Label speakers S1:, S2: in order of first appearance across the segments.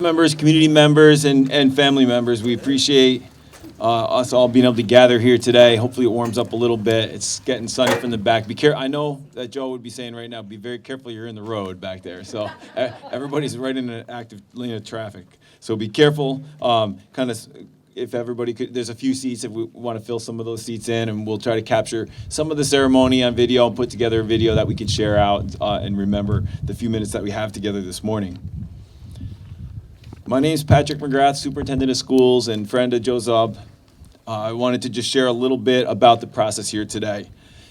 S1: Members, community members, and family members, we appreciate us all being able to gather here today. Hopefully it warms up a little bit. It's getting sunny from the back. I know that Joe would be saying right now, be very careful, you're in the road back there. So everybody's right in an active lane of traffic. So be careful. If everybody could, there's a few seats if we want to fill some of those seats in, and we'll try to capture some of the ceremony on video and put together a video that we could share out and remember the few minutes that we have together this morning. My name is Patrick McGrath, Superintendent of Schools and friend of Joe Czub. I wanted to just share a little bit about the process here today.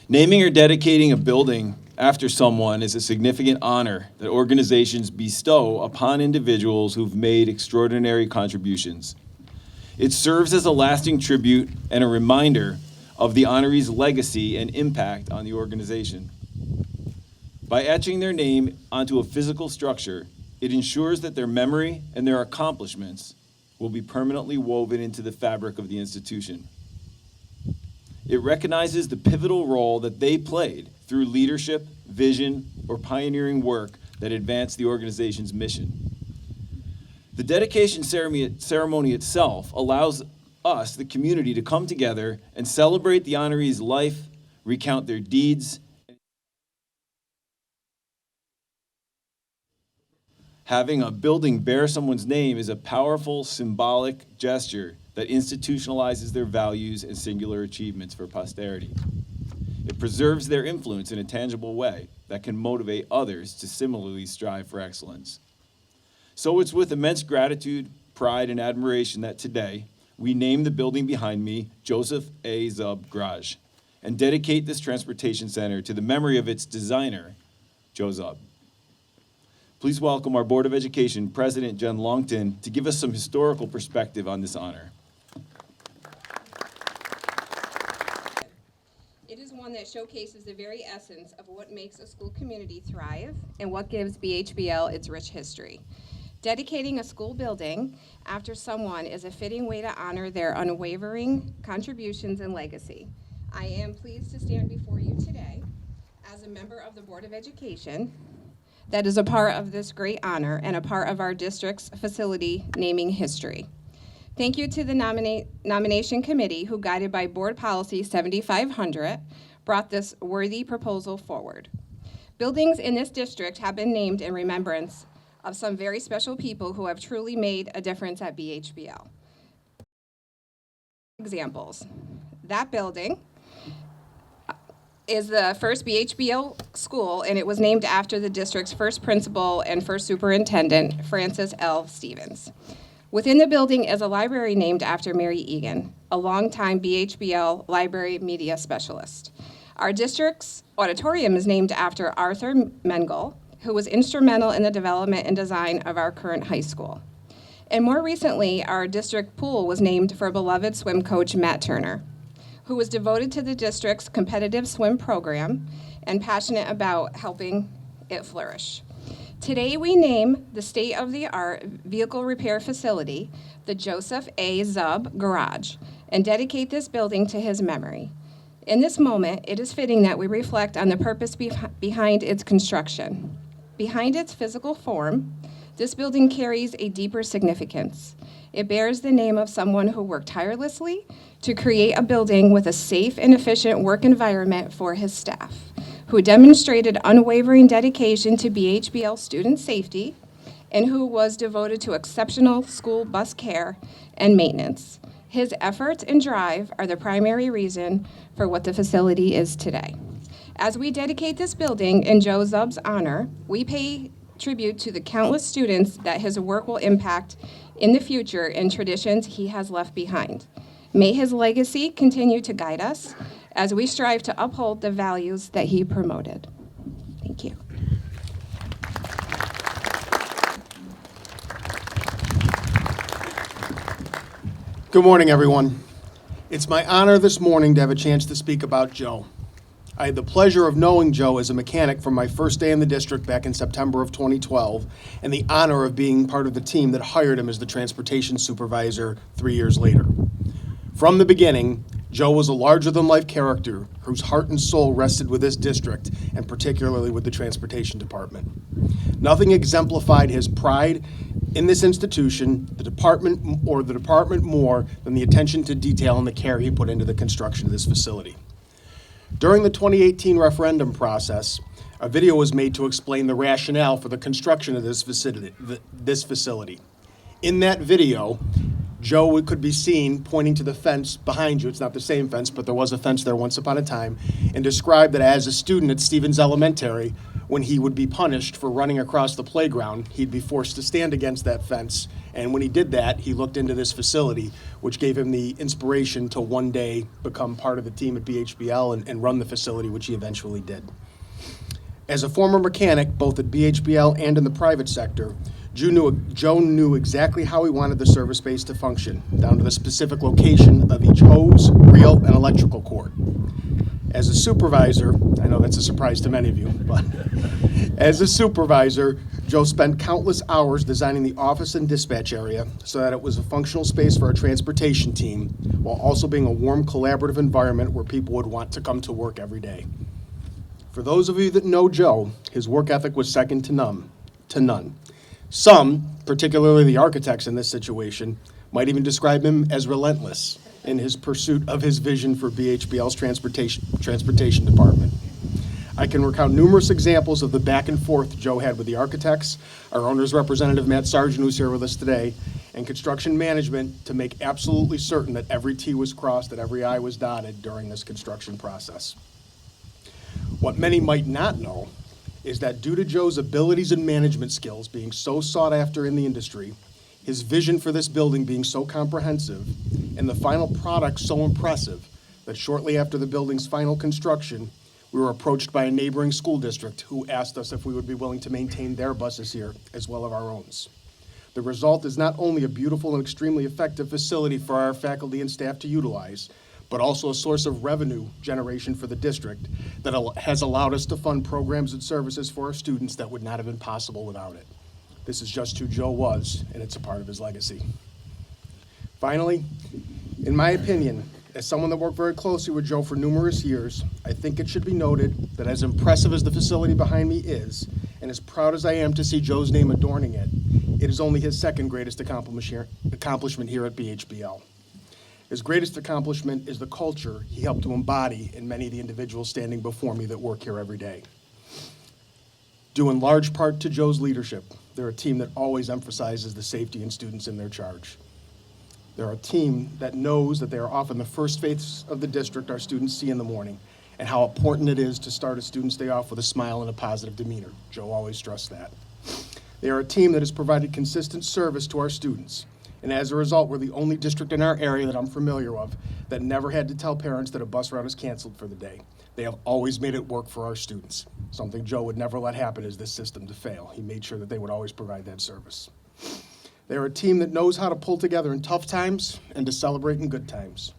S1: Naming or dedicating a building after someone is a significant honor that organizations bestow upon individuals who've made extraordinary contributions. It serves as a lasting tribute and a reminder of the honoree's legacy and impact on the organization. By etching their name onto a physical structure, it ensures that their memory and their accomplishments will be permanently woven into the fabric of the institution. It recognizes the pivotal role that they played through leadership, vision, or pioneering work that advanced the organization's mission. The dedication ceremony itself allows us, the community, to come together and celebrate the honoree's life, recount their deeds. Having a building bear someone's name is a powerful symbolic gesture that institutionalizes their values and singular achievements for posterity. It preserves their influence in a tangible way that can motivate others to similarly strive for excellence. So it's with immense gratitude, pride, and admiration that today we name the building behind me Joseph A. Czub Garage and dedicate this transportation center to the memory of its designer, Joe Czub. Please welcome our Board of Education President, Jen Longton, to give us some historical perspective on this honor.
S2: It is one that showcases the very essence of what makes a school community thrive and what gives BHBL its rich history. Dedicating a school building after someone is a fitting way to honor their unwavering contributions and legacy. I am pleased to stand before you today as a member of the Board of Education that is a part of this great honor and a part of our district's facility naming history. Thank you to the nomination committee who, guided by Board Policy 7500, brought this worthy proposal forward. Buildings in this district have been named in remembrance of some very special people who have truly made a difference at BHBL. Examples: that building is the first BHBL school, and it was named after the district's first principal and first superintendent, Frances L. Stevens. Within the building is a library named after Mary Egan, a longtime BHBL library media specialist. Our district's auditorium is named after Arthur Mengel, who was instrumental in the development and design of our current high school. And more recently, our district pool was named for beloved swim coach Matt Turner, who was devoted to the district's competitive swim program and passionate about helping it flourish. Today, we name the state-of-the-art vehicle repair facility the Joseph A. Czub Garage and dedicate this building to his memory. In this moment, it is fitting that we reflect on the purpose behind its construction. Behind its physical form, this building carries a deeper significance. It bears the name of someone who worked tirelessly to create a building with a safe and efficient work environment for his staff, who demonstrated unwavering dedication to BHBL student safety, and who was devoted to exceptional school bus care and maintenance. His efforts and drive are the primary reason for what the facility is today. As we dedicate this building in Joe Czub's honor, we pay tribute to the countless students that his work will impact in the future and traditions he has left behind. May his legacy continue to guide us as we strive to uphold the values that he promoted. Thank you.
S3: Good morning, everyone. It's my honor this morning to have a chance to speak about Joe. I had the pleasure of knowing Joe as a mechanic from my first day in the district back in September of 2012, and the honor of being part of the team that hired him as the transportation supervisor 3 years later. From the beginning, Joe was a larger-than-life character whose heart and soul rested with this district, and particularly with the transportation department. Nothing exemplified his pride in this institution, the department more than the attention to detail and the care he put into the construction of this facility. During the 2018 referendum process, a video was made to explain the rationale for the construction of this facility. In that video, Joe could be seen pointing to the fence behind you. It's not the same fence, but there was a fence there once upon a time, and described that as a student at Stevens Elementary, when he would be punished for running across the playground, he'd be forced to stand against that fence. And when he did that, he looked into this facility, which gave him the inspiration to one day become part of the team at BHBL and run the facility, which he eventually did. As a former mechanic, both at BHBL and in the private sector, Joe knew exactly how he wanted the service space to function, down to the specific location of each hose, reel, and electrical cord. As a supervisor, I know that's a surprise to many of you, but as a supervisor, Joe spent countless hours designing the office and dispatch area so that it was a functional space for our transportation team, while also being a warm, collaborative environment where people would want to come to work every day. For those of you that know Joe, his work ethic was second to none. Some, particularly the architects in this situation, might even describe him as relentless in his pursuit of his vision for BHBL's transportation department. I can recount numerous examples of the back and forth Joe had with the architects, our owner's representative, Matt Sargent, who's here with us today, and construction management to make absolutely certain that every T was crossed, that every I was dotted during this construction process. What many might not know is that due to Joe's abilities and management skills being so sought after in the industry, his vision for this building being so comprehensive, and the final product so impressive, that shortly after the building's final construction, we were approached by a neighboring school district who asked us if we would be willing to maintain their buses here as well as our own. The result is not only a beautiful and extremely effective facility for our faculty and staff to utilize, but also a source of revenue generation for the district that has allowed us to fund programs and services for our students that would not have been possible without it. This is just who Joe was, and it's a part of his legacy. Finally, in my opinion, as someone that worked very closely with Joe for numerous years, I think it should be noted that as impressive as the facility behind me is, and as proud as I am to see Joe's name adorning it, it is only his second greatest accomplishment here at BHBL. His greatest accomplishment is the culture he helped to embody in many of the individuals standing before me that work here every day. Due in large part to Joe's leadership, they're a team that always emphasizes the safety and students in their charge. They're a team that knows that they are often the first face of the district our students see in the morning, and how important it is to start a student's day off with a smile and a positive demeanor. Joe always stressed that. They are a team that has provided consistent service to our students. And as a result, we're the only district in our area that I'm familiar of that never had to tell parents that a bus route is canceled for the day. They have always made it work for our students. Something Joe would never let happen is this system to fail. He made sure that they would always provide that service. They're a team that knows how to pull together in tough times and to celebrate in good times.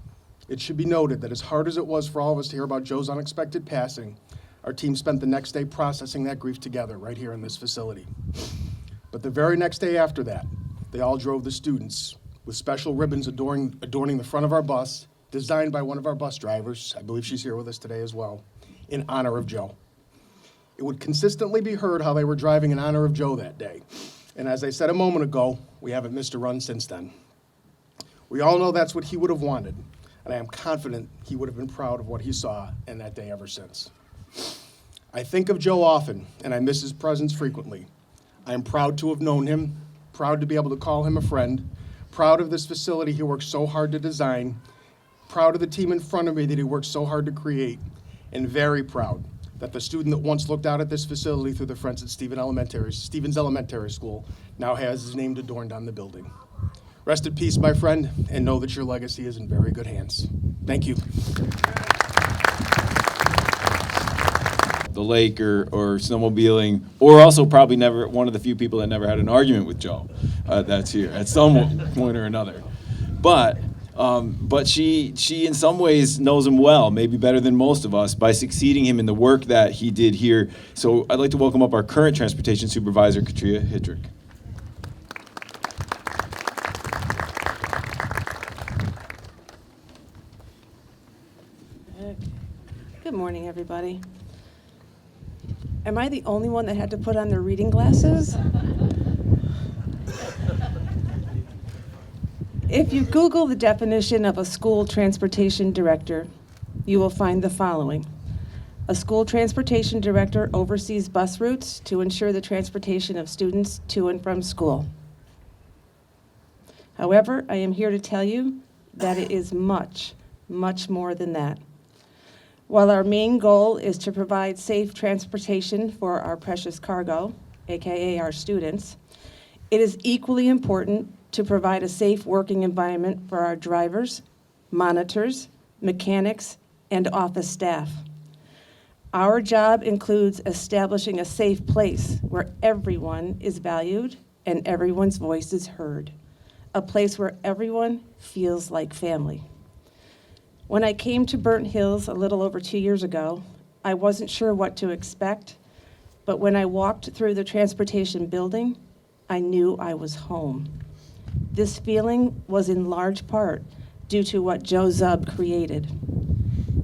S3: It should be noted that as hard as it was for all of us to hear about Joe's unexpected passing, our team spent the next day processing that grief together right here in this facility. But the very next day after that, they all drove the students with special ribbons adorning the front of our bus, designed by one of our bus drivers, I believe she's here with us today as well, in honor of Joe. It would consistently be heard how they were driving in honor of Joe that day. And as I said a moment ago, we haven't missed a run since then. We all know that's what he would have wanted, and I am confident he would have been proud of what he saw in that day ever since. I think of Joe often, and I miss his presence frequently. I am proud to have known him, proud to be able to call him a friend, proud of this facility he worked so hard to design, proud of the team in front of me that he worked so hard to create, and very proud that the student that once looked out at this facility through the fence at Stevens Elementary School now has his name adorned on the building. Rest in peace, my friend, and know that your legacy is in very good hands. Thank you.
S1: The lake or snowmobiling, or also probably never one of the few people that never had an argument with Joe that's here at some point or another. But she in some ways knows him well, maybe better than most of us, by succeeding him in the work that he did here. So I'd like to welcome up our current Transportation Supervisor, Katria Hittrick.
S4: Good morning, everybody. Am I the only one that had to put on their reading glasses? If you Google the definition of a school transportation director, you will find the following. A school transportation director oversees bus routes to ensure the transportation of students to and from school. However, I am here to tell you that it is much, much more than that. While our main goal is to provide safe transportation for our precious cargo, AKA our students, it is equally important to provide a safe working environment for our drivers, monitors, mechanics, and office staff. Our job includes establishing a safe place where everyone is valued and everyone's voice is heard, a place where everyone feels like family. When I came to Burnt Hills a little over 2 years ago, I wasn't sure what to expect, but when I walked through the transportation building, I knew I was home. This feeling was in large part due to what Joe Czub created.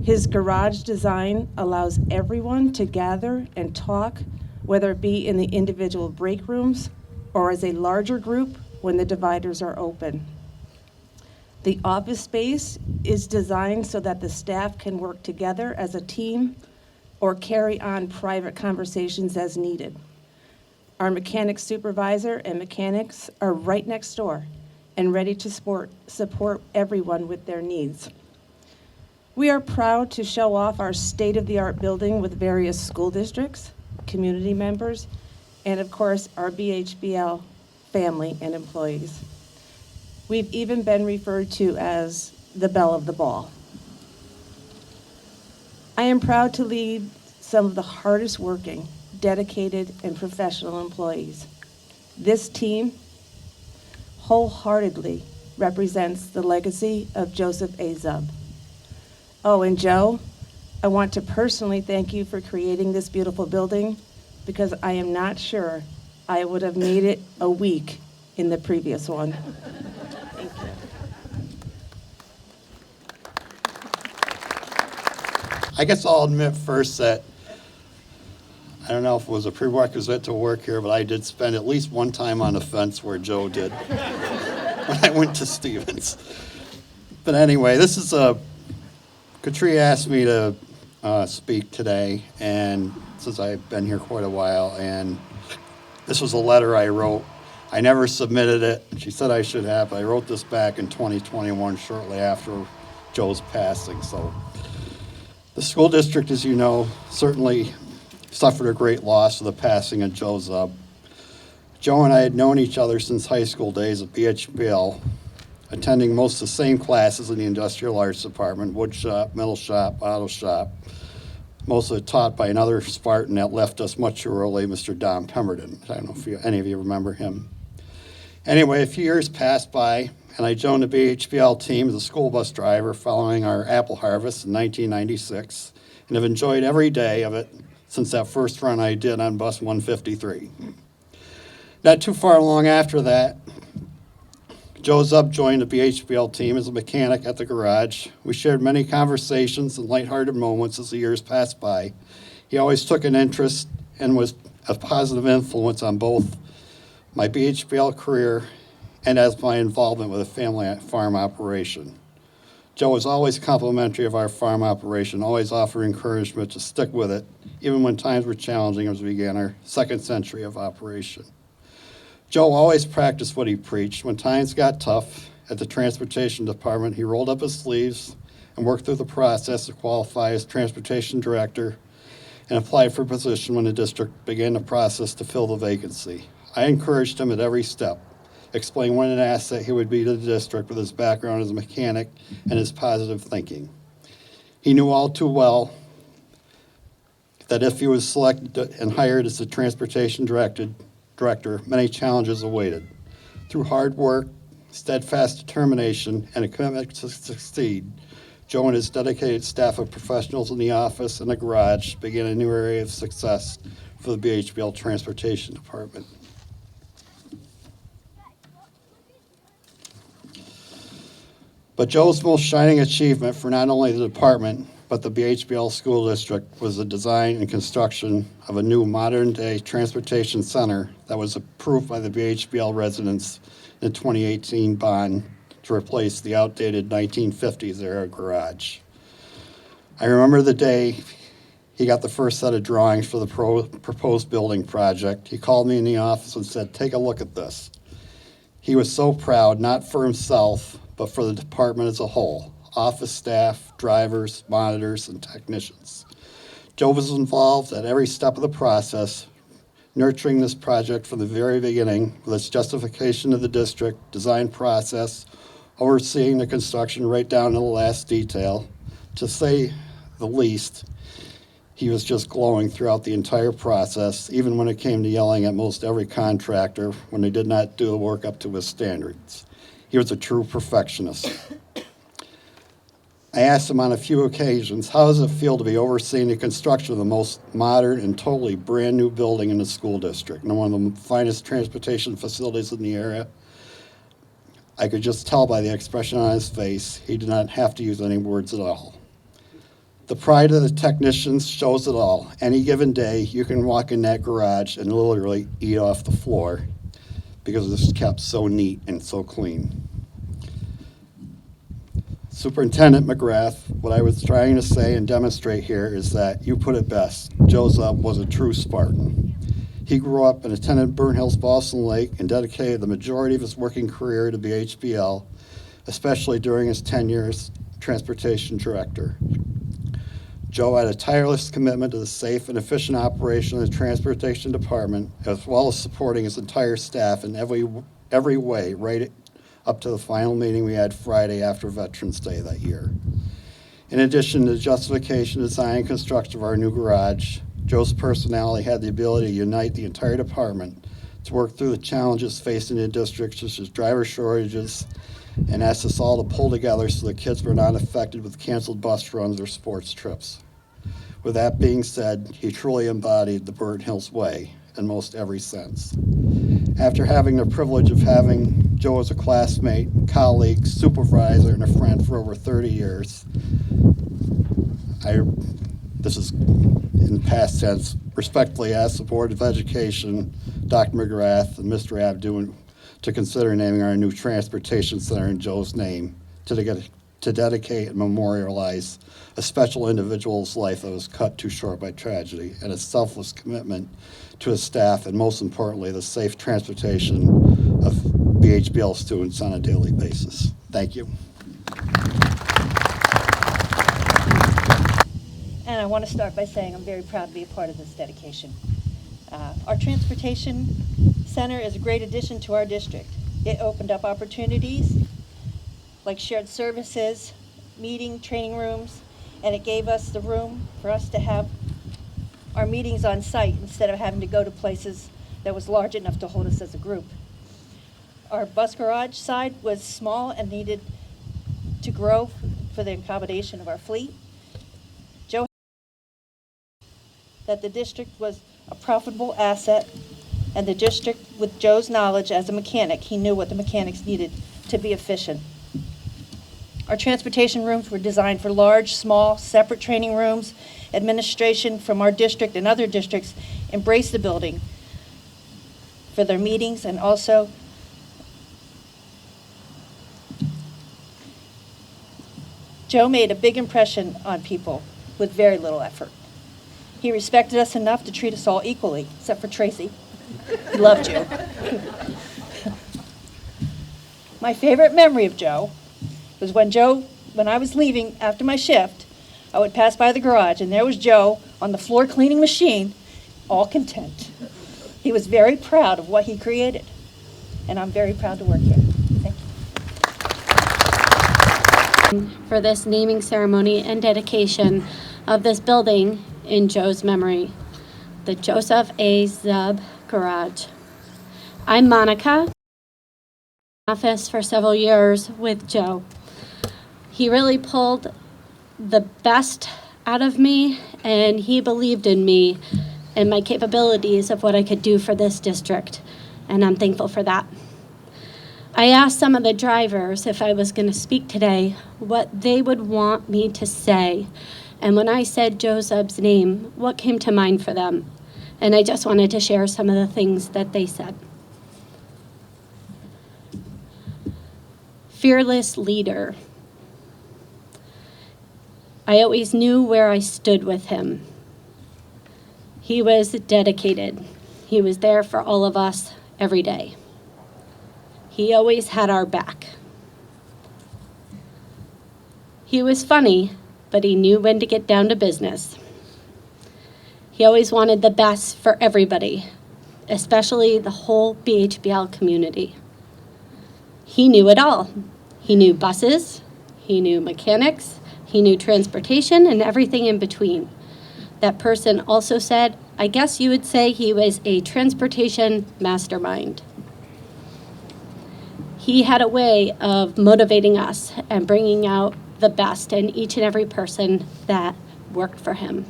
S4: His garage design allows everyone to gather and talk, whether it be in the individual break rooms or as a larger group when the dividers are open. The office space is designed so that the staff can work together as a team or carry on private conversations as needed. Our mechanic supervisor and mechanics are right next door and ready to support everyone with their needs. We are proud to show off our state-of-the-art building with various school districts, community members, and of course, our BHBL family and employees. We've even been referred to as the belle of the ball. I am proud to lead some of the hardest working, dedicated, and professional employees. This team wholeheartedly represents the legacy of Joseph A. Czub. Oh, and Joe, I want to personally thank you for creating this beautiful building because I am not sure I would have made it a week in the previous one. Thank you.
S5: I guess I'll admit first that I don't know if it was a prerequisite to work here, but I did spend at least one time on the fence where Joe did when I went to Stevens. But anyway, this is Katria asked me to speak today, and since I've been here quite a while, and this was a letter I wrote. I never submitted it. She said I should have. I wrote this back in 2021, shortly after Joe's passing. So the school district, as you know, certainly suffered a great loss with the passing of Joe Czub. Joe and I had known each other since high school days at BHBL, attending most of the same classes in the industrial arts department, wood shop, metal shop, auto shop, most of it taught by another Spartan that left us much too early, Mr. Don Pemberton. I don't know if any of you remember him. Anyway, a few years passed by, and I joined the BHBL team as a school bus driver following our apple harvest in 1996, and have enjoyed every day of it since that first run I did on bus 153. Not too far along after that, Joe Czub joined the BHBL team as a mechanic at the garage. We shared many conversations and lighthearted moments as the years passed by. He always took an interest and was a positive influence on both my BHBL career and as my involvement with a family farm operation. Joe was always complimentary of our farm operation, always offered encouragement to stick with it, even when times were challenging as we began our second century of operation. Joe always practiced what he preached. When times got tough at the transportation department, he rolled up his sleeves and worked through the process to qualify as transportation director and applied for a position when the district began the process to fill the vacancy. I encouraged him at every step, explained what an asset he would be to the district with his background as a mechanic and his positive thinking. He knew all too well that if he was selected and hired as the transportation director, many challenges awaited. Through hard work, steadfast determination, and a commitment to succeed, Joe and his dedicated staff of professionals in the office and the garage began a new area of success for the BHBL Transportation Department. But Joe's most shining achievement for not only the department, but the BHBL School District was the design and construction of a new modern-day transportation center that was approved by the BHBL residents in the 2018 bond to replace the outdated 1950s era garage. I remember the day he got the first set of drawings for the proposed building project. He called me in the office and said, "Take a look at this." He was so proud, not for himself, but for the department as a whole, office staff, drivers, monitors, and technicians. Joe was involved at every step of the process, nurturing this project from the very beginning with its justification of the district, design process, overseeing the construction right down to the last detail. To say the least, he was just glowing throughout the entire process, even when it came to yelling at most every contractor when they did not do the work up to his standards. He was a true perfectionist. I asked him on a few occasions, how does it feel to be overseeing the construction of the most modern and totally brand new building in the school district and one of the finest transportation facilities in the area? I could just tell by the expression on his face, he did not have to use any words at all. The pride of the technicians shows it all. Any given day, you can walk in that garage and literally eat off the floor because it's kept so neat and so clean. Superintendent McGrath, what I was trying to say and demonstrate here is that you put it best. Joe Czub was a true Spartan. He grew up and attended Burnt Hills Boston Lake and dedicated the majority of his working career to BHBL, especially during his tenure as transportation director. Joe had a tireless commitment to the safe and efficient operation of the transportation department, as well as supporting his entire staff in every way, right up to the final meeting we had Friday after Veterans Day that year. In addition to the justification, design, and construction of our new garage, Joe's personality had the ability to unite the entire department to work through the challenges facing the district, such as driver shortages, and asked us all to pull together so the kids were not affected with canceled bus runs or sports trips. With that being said, he truly embodied the Burnt Hills way in most every sense. After having the privilege of having Joe as a classmate, colleague, supervisor, and a friend for over 30 years, this is in past tense, respectfully ask the Board of Education, Dr. McGrath, and Mr. Abdu to consider naming our new transportation center in Joe's name to dedicate and memorialize a special individual's life that was cut too short by tragedy and a selfless commitment to his staff and, most importantly, the safe transportation of BHBL students on a daily basis. Thank you.
S6: And I want to start by saying I'm very proud to be a part of this dedication. Our Transportation Center is a great addition to our district. It opened up opportunities like shared services, meeting, training rooms, and it gave us the room for us to have our meetings on site instead of having to go to places that was large enough to hold us as a group. Our bus garage side was small and needed to grow for the accommodation of our fleet. Joe, that the district was a profitable asset, and the district, with Joe's knowledge as a mechanic, he knew what the mechanics needed to be efficient. Our transportation rooms were designed for large, small, separate training rooms. Administration from our district and other districts embraced the building for their meetings, and also Joe made a big impression on people with very little effort. He respected us enough to treat us all equally, except for Tracy. He loved you. My favorite memory of Joe was when I was leaving after my shift, I would pass by the garage, and there was Joe on the floor cleaning machine, all content. He was very proud of what he created, and I'm very proud to work here. Thank you.
S7: For this naming ceremony and dedication of this building in Joe's memory, the Joseph A. Czub Garage. I'm Monica. Office for several years with Joe. He really pulled the best out of me, and he believed in me and my capabilities of what I could do for this district, and I'm thankful for that. I asked some of the drivers if I was going to speak today what they would want me to say, and when I said Joe Czub's name, what came to mind for them? And I just wanted to share some of the things that they said. fearless leader. I always knew where I stood with him. He was dedicated. He was there for all of us every day. He always had our back. He was funny, but he knew when to get down to business. He always wanted the best for everybody, especially the whole BHBL community. He knew it all. He knew buses, he knew mechanics, he knew transportation and everything in between. That person also said, I guess you would say he was a transportation mastermind. He had a way of motivating us and bringing out the best in each and every person that worked for him.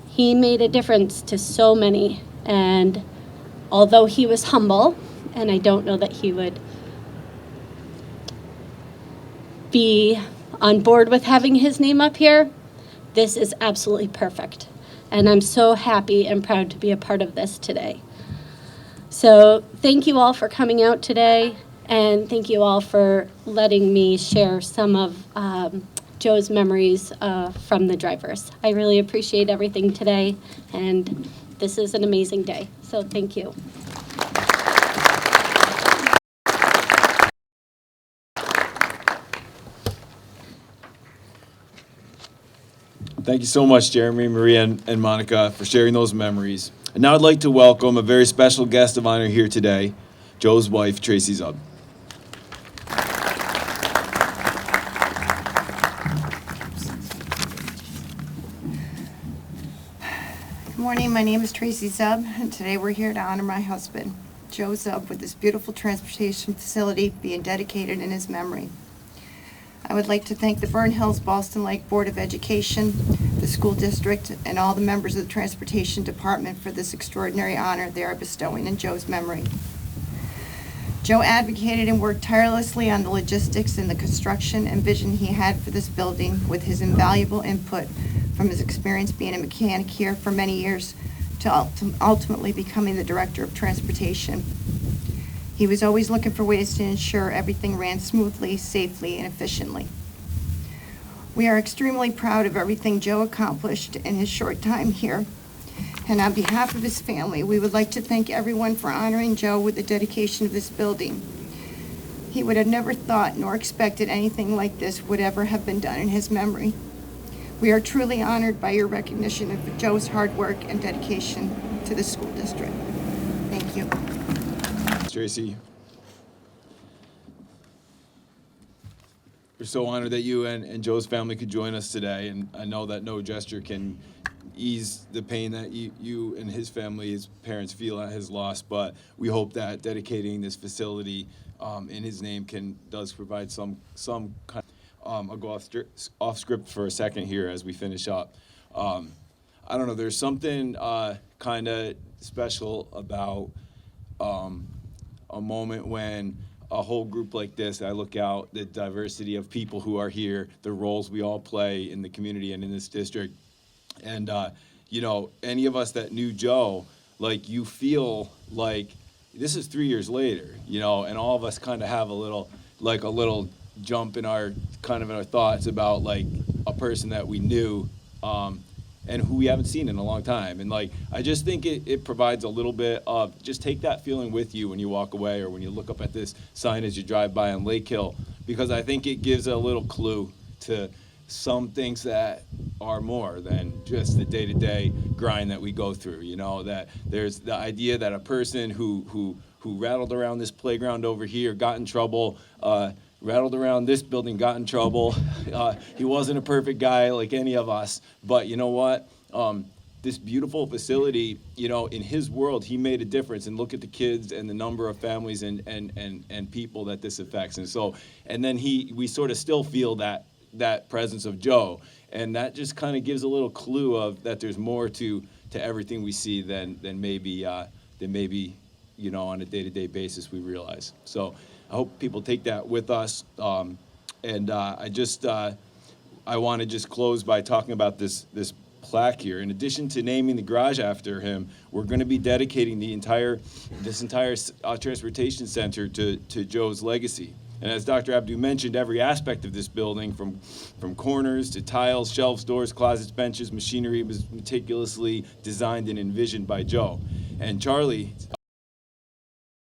S7: He made a difference to so many, and although he was humble, and I don't know that he would be on board with having his name up here, this is absolutely perfect. And I'm so happy and proud to be a part of this today. So thank you all for coming out today, and thank you all for letting me share some of Joe's memories from the drivers. I really appreciate everything today, and this is an amazing day. So thank you.
S1: Thank you so much, Jeremy, Maria, and Monica, for sharing those memories. And now I'd like to welcome a very special guest of honor here today, Joe's wife, Tracy Czub.
S8: Good morning, my name is Tracy Czub, and today we're here to honor my husband, Joe Czub, with this beautiful transportation facility being dedicated in his memory. I would like to thank the Burn Hills Boston Lake Board of Education, the school district, and all the members of the Transportation Department for this extraordinary honor they are bestowing in Joe's memory. Joe advocated and worked tirelessly on the logistics and the construction and vision he had for this building, with his invaluable input from his experience being a mechanic here for many years to ultimately becoming the Director of Transportation. He was always looking for ways to ensure everything ran smoothly, safely, and efficiently. We are extremely proud of everything Joe accomplished in his short time here. And on behalf of his family, we would like to thank everyone for honoring Joe with the dedication of this building. He would have never thought nor expected anything like this would ever have been done in his memory. We are truly honored by your recognition of Joe's hard work and dedication to the school district. Thank you.
S1: Tracy, we're so honored that you and Joe's family could join us today, and I know that no gesture can ease the pain that you and his family, his parents, feel at his loss, but we hope that dedicating this facility in his name does provide some kind of, I'll go off script for a second here as we finish up. I don't know, there's something kind of special about a moment when a whole group like this, I look out, the diversity of people who are here, the roles we all play in the community and in this district. And, you know, any of us that knew Joe, like, you feel like this is 3 years later, you know, and all of us kind of have a little jump in our thoughts about, like, a person that we knew, and who we haven't seen in a long time. And, like, I just think it provides a little bit of, just take that feeling with you when you walk away or when you look up at this sign as you drive by on Lake Hill, because I think it gives a little clue to some things that are more than just the day-to-day grind that we go through, you know, that there's the idea that a person who rattled around this playground over here, got in trouble, rattled around this building, got in trouble. He wasn't a perfect guy like any of us, but you know what? This beautiful facility, you know, in his world, he made a difference. And look at the kids and the number of families and people that this affects. And so, and then we sort of still feel that presence of Joe, and that just kind of gives a little clue of that there's more to everything we see than maybe you know, on a day-to-day basis we realize. So I hope people take that with us. I want to just close by talking about this plaque here. In addition to naming the garage after him, we're going to be dedicating this entire transportation center to Joe's legacy. And as Dr. Abdu mentioned, every aspect of this building, from corners to tiles, shelves, doors, closets, benches, machinery, was meticulously designed and envisioned by Joe. And Charlie,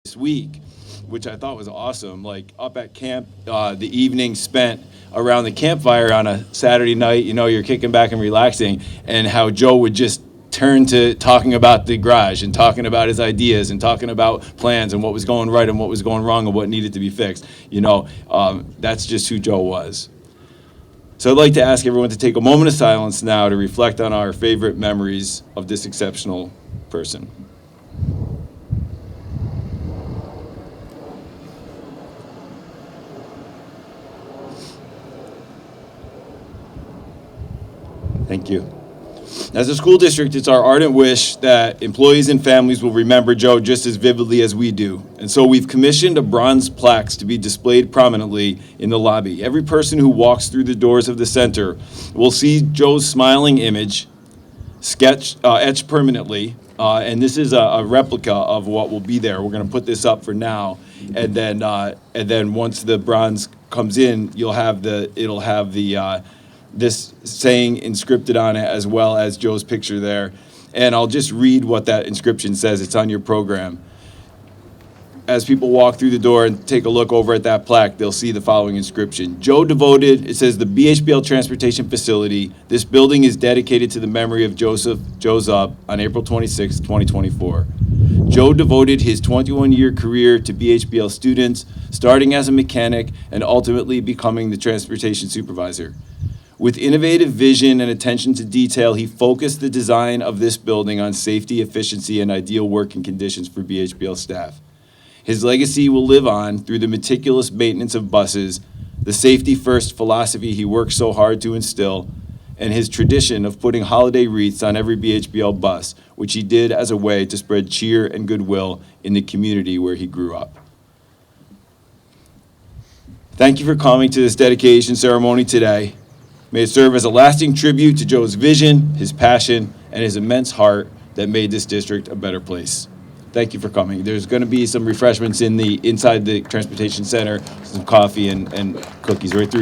S1: this week, which I thought was awesome, like up at camp, the evening spent around the campfire on a Saturday night, you know, you're kicking back and relaxing, and how Joe would just turn to talking about the garage and talking about his ideas and talking about plans and what was going right and what was going wrong and what needed to be fixed. You know, that's just who Joe was. So I'd like to ask everyone to take a moment of silence now to reflect on our favorite memories of this exceptional person. Thank you. As a school district, it's our ardent wish that employees and families will remember Joe just as vividly as we do. And so we've commissioned a bronze plaques to be displayed prominently in the lobby. Every person who walks through the doors of the center will see Joe's smiling image etched permanently. And this is a replica of what will be there. We're going to put this up for now. And then once the bronze comes in, it'll have this saying inscripted on it, as well as Joe's picture there. And I'll just read what that inscription says. It's on your program. As people walk through the door and take a look over at that plaque, they'll see the following inscription. Joe devoted, it says, the BHBL Transportation Facility. This building is dedicated to the memory of Joe Czub on April 26, 2024. Joe devoted his 21-year career to BHBL students, starting as a mechanic and ultimately becoming the transportation supervisor. With innovative vision and attention to detail, he focused the design of this building on safety, efficiency, and ideal working conditions for BHBL staff. His legacy will live on through the meticulous maintenance of buses, the safety-first philosophy he worked so hard to instill, and his tradition of putting holiday wreaths on every BHBL bus, which he did as a way to spread cheer and goodwill in the community where he grew up. Thank you for coming to this dedication ceremony today. May it serve as a lasting tribute to Joe's vision, his passion, and his immense heart that made this district a better place. Thank you for coming. There's going to be some refreshments inside the Transportation Center, some coffee and cookies right through here.